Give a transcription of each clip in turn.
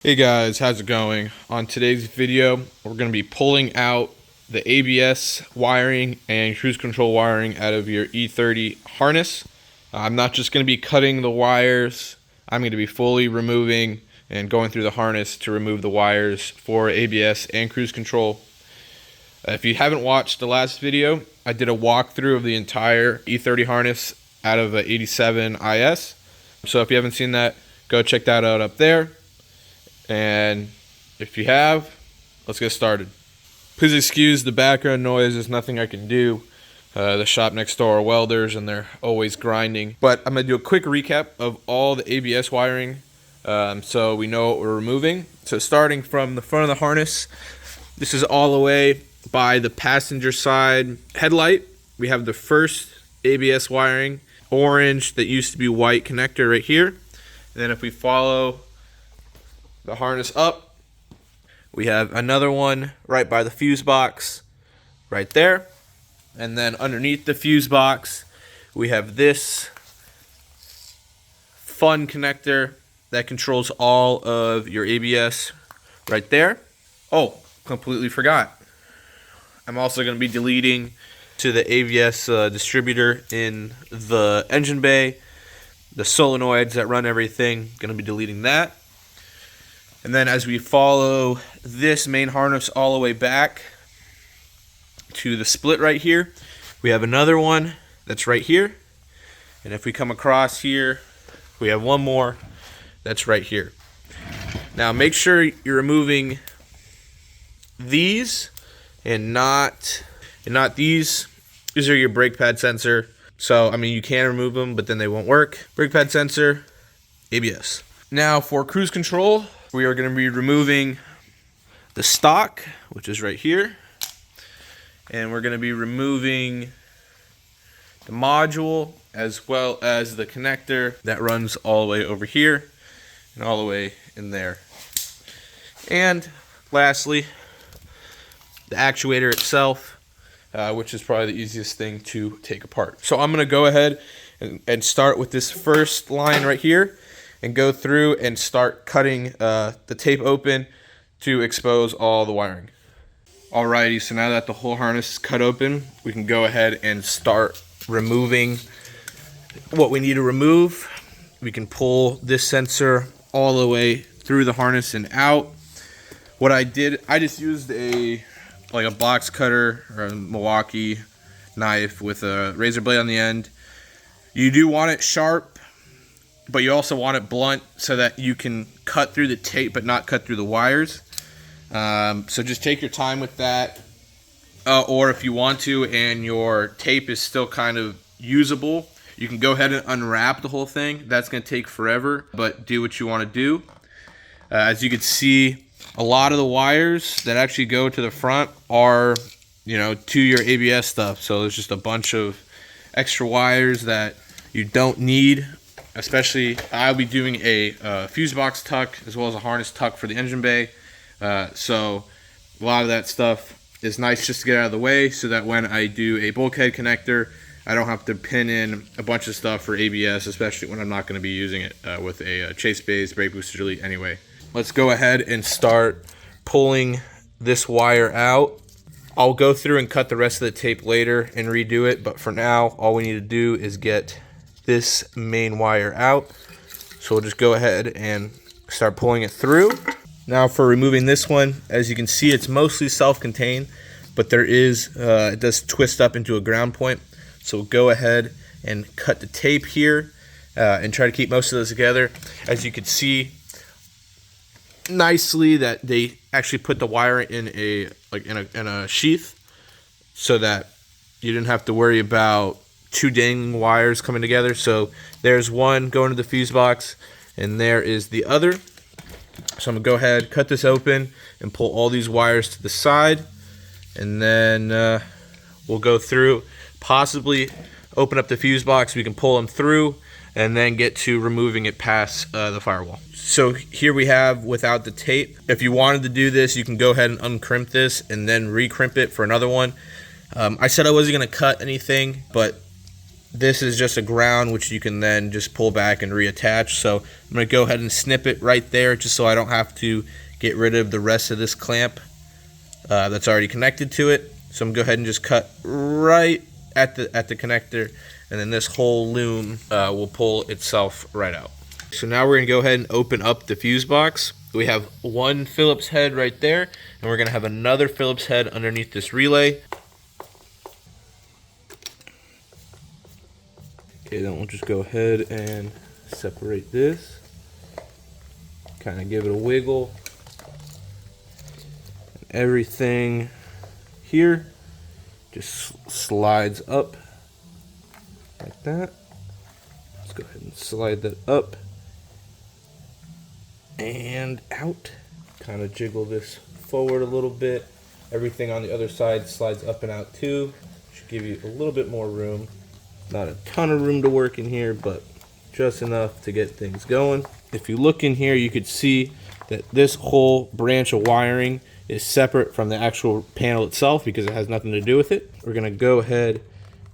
Hey guys, how's it going? On today's video, we're going to be pulling out the ABS wiring and cruise control wiring out of your E30 harness. I'm not just going to be cutting the wires, I'm going to be fully removing and going through the harness to remove the wires for ABS and cruise control. If you haven't watched the last video, I did a walkthrough of the entire E30 harness out of a 87 IS. So if you haven't seen that, go check that out up there. And if you have, let's get started. Please excuse the background noise. There's nothing I can do. The shop next door are welders and they're always grinding. But I'm going to do a quick recap of all the ABS wiring so we know what we're removing. So starting from the front of the harness, this is all the way by the passenger side headlight. We have the first ABS wiring, orange that used to be white connector right here. And then if we follow the harness up, we have another one right by the fuse box right there, and then underneath the fuse box we have this fun connector that controls all of your ABS right there. Oh, completely forgot, I'm also going to be deleting to the ABS distributor in the engine bay, the solenoids that run everything, going to be deleting that. And then as we follow this main harness all the way back to the split right here, we have another one that's right here. And if we come across here, we have one more that's right here. Now make sure you're removing these and not these. These are your brake pad sensor. So, I mean, you can remove them, but then they won't work. Brake pad sensor, ABS. Now for cruise control, we are going to be removing the stock, which is right here, and we're going to be removing the module as well as the connector that runs all the way over here and all the way in there. And lastly, the actuator itself, which is probably the easiest thing to take apart. So I'm going to go ahead and start with this first line right here and go through and start cutting the tape open to expose all the wiring. Alrighty, so now that the whole harness is cut open, we can go ahead and start removing what we need to remove. We can pull this sensor all the way through the harness and out. What I did, I just used a box cutter or a Milwaukee knife with a razor blade on the end. You do want it sharp, but you also want it blunt so that you can cut through the tape but not cut through the wires. So just take your time with that. Or if you want to and your tape is still kind of usable, you can go ahead and unwrap the whole thing. That's going to take forever, but do what you want to do. As you can see, a lot of the wires that actually go to the front are, to your ABS stuff. So there's just a bunch of extra wires that you don't need. Especially, I'll be doing a fuse box tuck as well as a harness tuck for the engine bay. So a lot of that stuff is nice just to get out of the way so that when I do a bulkhead connector, I don't have to pin in a bunch of stuff for ABS, especially when I'm not going to be using it with a chase base brake booster delete anyway. Let's go ahead and start pulling this wire out. I'll go through and cut the rest of the tape later and redo it, but for now, all we need to do is get this main wire out. So we'll just go ahead and start pulling it through. Now for removing this one, as you can see, it's mostly self-contained, but there is it does twist up into a ground point. So we'll go ahead and cut the tape here and try to keep most of this together. As you can see nicely that they actually put the wire in a sheath so that you didn't have to worry about two dangling wires coming together. So there's one going to the fuse box and there is the other. So I'm gonna go ahead, cut this open and pull all these wires to the side, and then we'll go through, possibly open up the fuse box, we can pull them through and then get to removing it past the firewall. So here we have without the tape. If you wanted to do this, you can go ahead and uncrimp this and then recrimp it for another one. I said I wasn't gonna cut anything, but this is just a ground which you can then just pull back and reattach. So I'm going to go ahead and snip it right there just so I don't have to get rid of the rest of this clamp that's already connected to it. So I'm going to go ahead and just cut right at the connector, and then this whole loom will pull itself right out. So now we're going to go ahead and open up the fuse box. We have one Phillips head right there, and we're going to have another Phillips head underneath this relay. Okay, then we'll just go ahead and separate this. Kind of give it a wiggle. And everything here just slides up like that. Let's go ahead and slide that up and out. Kind of jiggle this forward a little bit. Everything on the other side slides up and out too. Should give you a little bit more room. Not a ton of room to work in here, but just enough to get things going. If you look in here, you could see that this whole branch of wiring is separate from the actual panel itself because it has nothing to do with it. We're gonna go ahead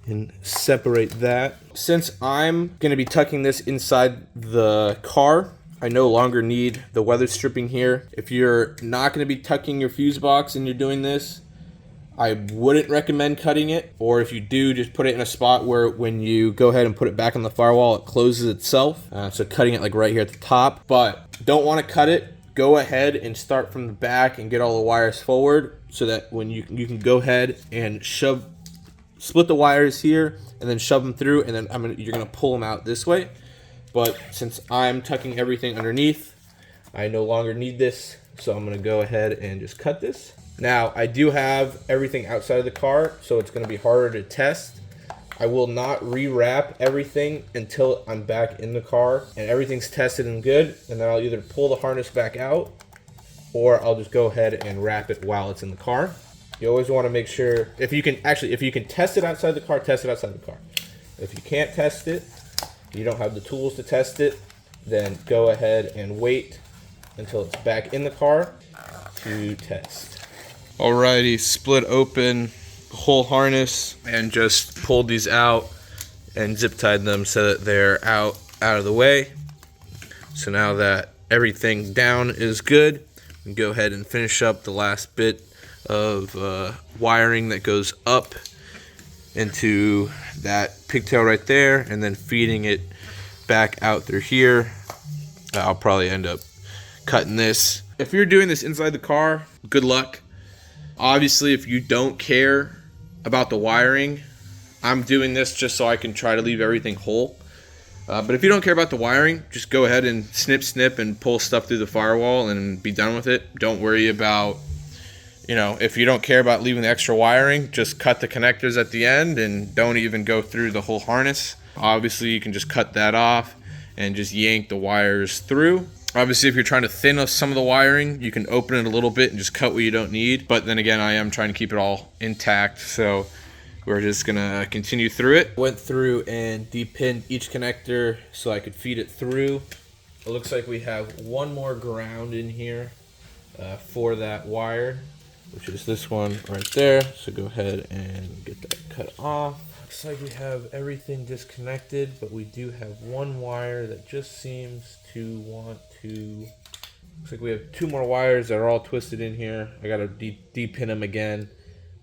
and separate that. Since I'm gonna be tucking this inside the car, I no longer need the weather stripping here. If you're not gonna be tucking your fuse box and you're doing this, I wouldn't recommend cutting it, or if you do, just put it in a spot where when you go ahead and put it back on the firewall, it closes itself. So cutting it like right here at the top, but don't want to cut it. Go ahead and start from the back and get all the wires forward so that when you can go ahead and split the wires here and then shove them through, and then you're gonna pull them out this way. But since I'm tucking everything underneath, I no longer need this, so I'm gonna go ahead and just cut this. Now, I do have everything outside of the car, so it's going to be harder to test. I will not rewrap everything until I'm back in the car and everything's tested and good, and then I'll either pull the harness back out or I'll just go ahead and wrap it while it's in the car. You always want to make sure, if you can test it outside the car, test it outside the car. If you can't test it, you don't have the tools to test it, then go ahead and wait until it's back in the car to test. Alrighty, split open the whole harness and just pulled these out and zip tied them so that they're out of the way. So now that everything down is good, we can go ahead and finish up the last bit of wiring that goes up into that pigtail right there, and then feeding it back out through here. I'll probably end up cutting this. If you're doing this inside the car, good luck. Obviously, if you don't care about the wiring, I'm doing this just so I can try to leave everything whole. But if you don't care about the wiring, just go ahead and snip and pull stuff through the firewall and be done with it. Don't worry about, if you don't care about leaving the extra wiring, just cut the connectors at the end and don't even go through the whole harness. Obviously, you can just cut that off and just yank the wires through. Obviously, if you're trying to thin some of the wiring, you can open it a little bit and just cut what you don't need. But then again, I am trying to keep it all intact, so we're just gonna continue through it. Went through and depinned each connector so I could feed it through. It looks like we have one more ground in here for that wire, which is this one right there. So go ahead and get that cut off. Looks like we have everything disconnected, but we do have one wire that just seems to want to. Looks like we have two more wires that are all twisted in here. I gotta depin them again,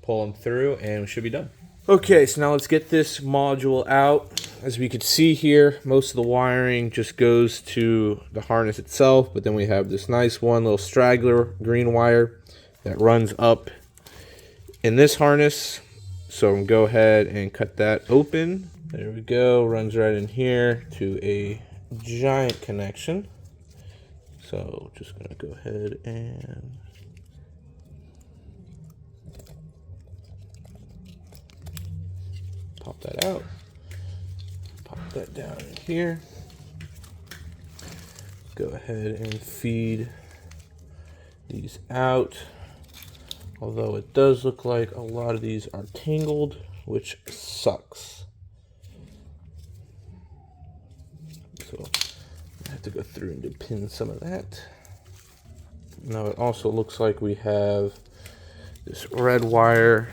pull them through, and we should be done. Okay, so now let's get this module out. As we can see here, most of the wiring just goes to the harness itself, but then we have this nice one little straggler green wire that runs up in this harness. So I'm gonna go ahead and cut that open. There we go, runs right in here to a giant connection. So just gonna go ahead and pop that out. Pop that down in here. Go ahead and feed these out. Although it does look like a lot of these are tangled, which sucks. So I have to go through and pin some of that. Now it also looks like we have this red wire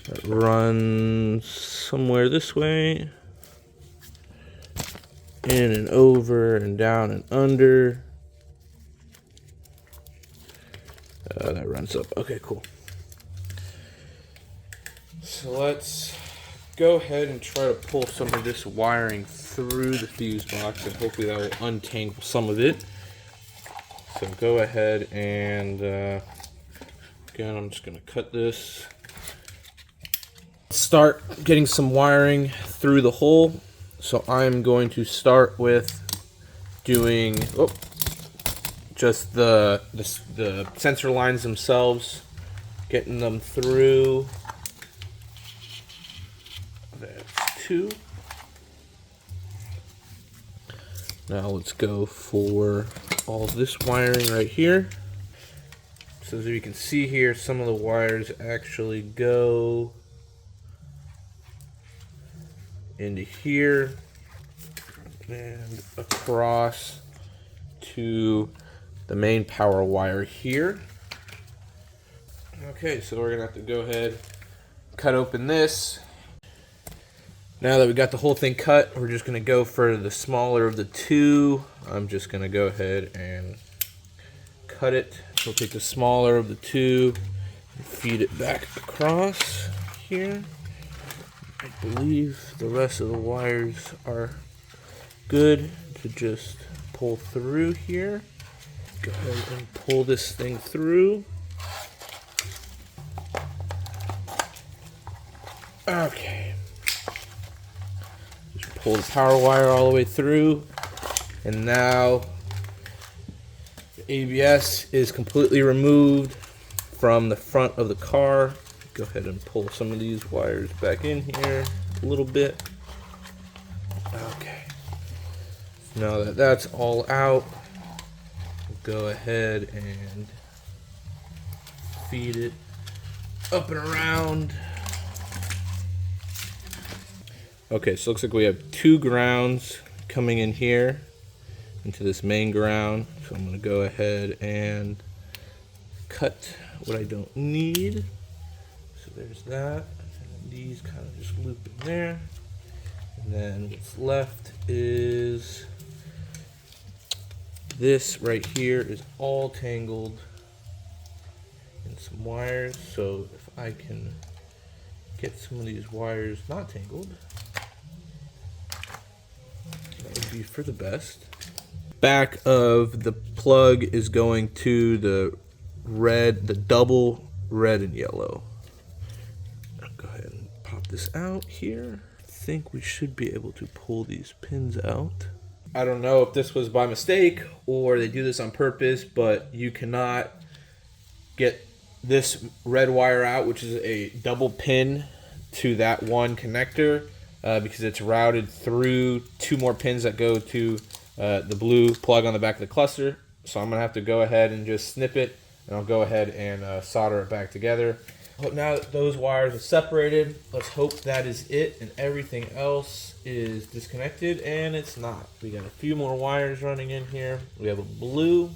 that runs somewhere this way. in and over and down and under. That runs up. Okay, cool. So let's go ahead and try to pull some of this wiring through the fuse box, and hopefully that will untangle some of it. So go ahead and again, I'm just going to cut this. Start getting some wiring through the hole. So I'm going to start with doing just the sensor lines themselves, getting them through. That's 2. Now let's go for all this wiring right here. So as you can see here, some of the wires actually go into here and across to the main power wire here. Okay, so we're gonna have to go ahead, cut open this. Now that we got the whole thing cut, we're just gonna go for the smaller of the 2. I'm just gonna go ahead and cut it. So we'll take the smaller of the 2 and feed it back across here. I believe the rest of the wires are good to just pull through here. Go ahead and pull this thing through. Okay. Just pull the power wire all the way through. And now the ABS is completely removed from the front of the car. Go ahead and pull some of these wires back in here a little bit. Okay. Now that that's all out, we'll go ahead and feed it up and around. Okay, so it looks like we have 2 grounds coming in here into this main ground. So I'm going to go ahead and cut what I don't need. So there's that. And these kind of just loop in there. And then what's left is this right here is all tangled in some wires. So if I can get some of these wires not tangled, that would be for the best. Back of the plug is going to the red, the double red and yellow. I'll go ahead and pop this out here. I think we should be able to pull these pins out. I don't know if this was by mistake or they do this on purpose, but you cannot get this red wire out, which is a double pin to that one connector, because it's routed through 2 more pins that go to the blue plug on the back of the cluster. So I'm gonna have to go ahead and just snip it, and I'll go ahead and solder it back together. But now that those wires are separated, let's hope that is it and everything else is disconnected, and it's not. We got a few more wires running in here. We have a blue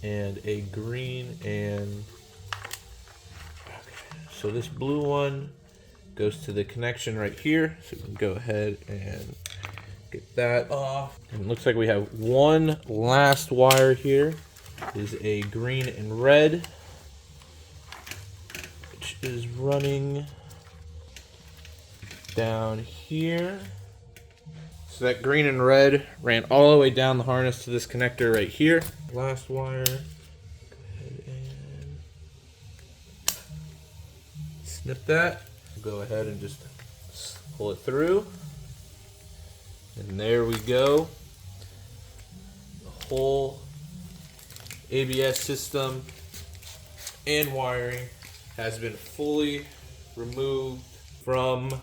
and a green, and okay. So this blue one goes to the connection right here. So we can go ahead and get that off. And it looks like we have one last wire here. It is a green and red, which is running down here. So that green and red ran all the way down the harness to this connector right here. Last wire. Go ahead and snip that. Go ahead and just pull it through. And there we go. The whole ABS system and wiring has been fully removed from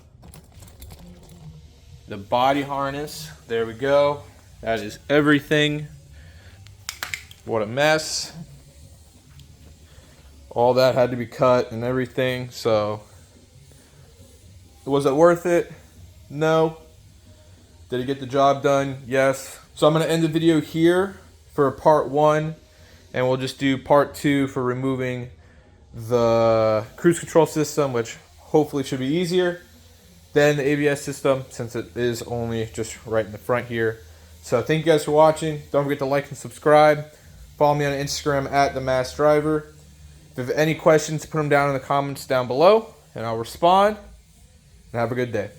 the body harness. There we go. That is everything. What a mess. All that had to be cut and everything. So was it worth it? No. Did it get the job done? Yes. So I'm going to end the video here for part 1, and we'll just do part 2 for removing the cruise control system, which hopefully should be easier. than the ABS system, since it is only just right in the front here. So thank you guys for watching. Don't forget to like and subscribe. Follow me on Instagram at @TheMassDriver. If you have any questions, put them down in the comments down below, and I'll respond. And have a good day.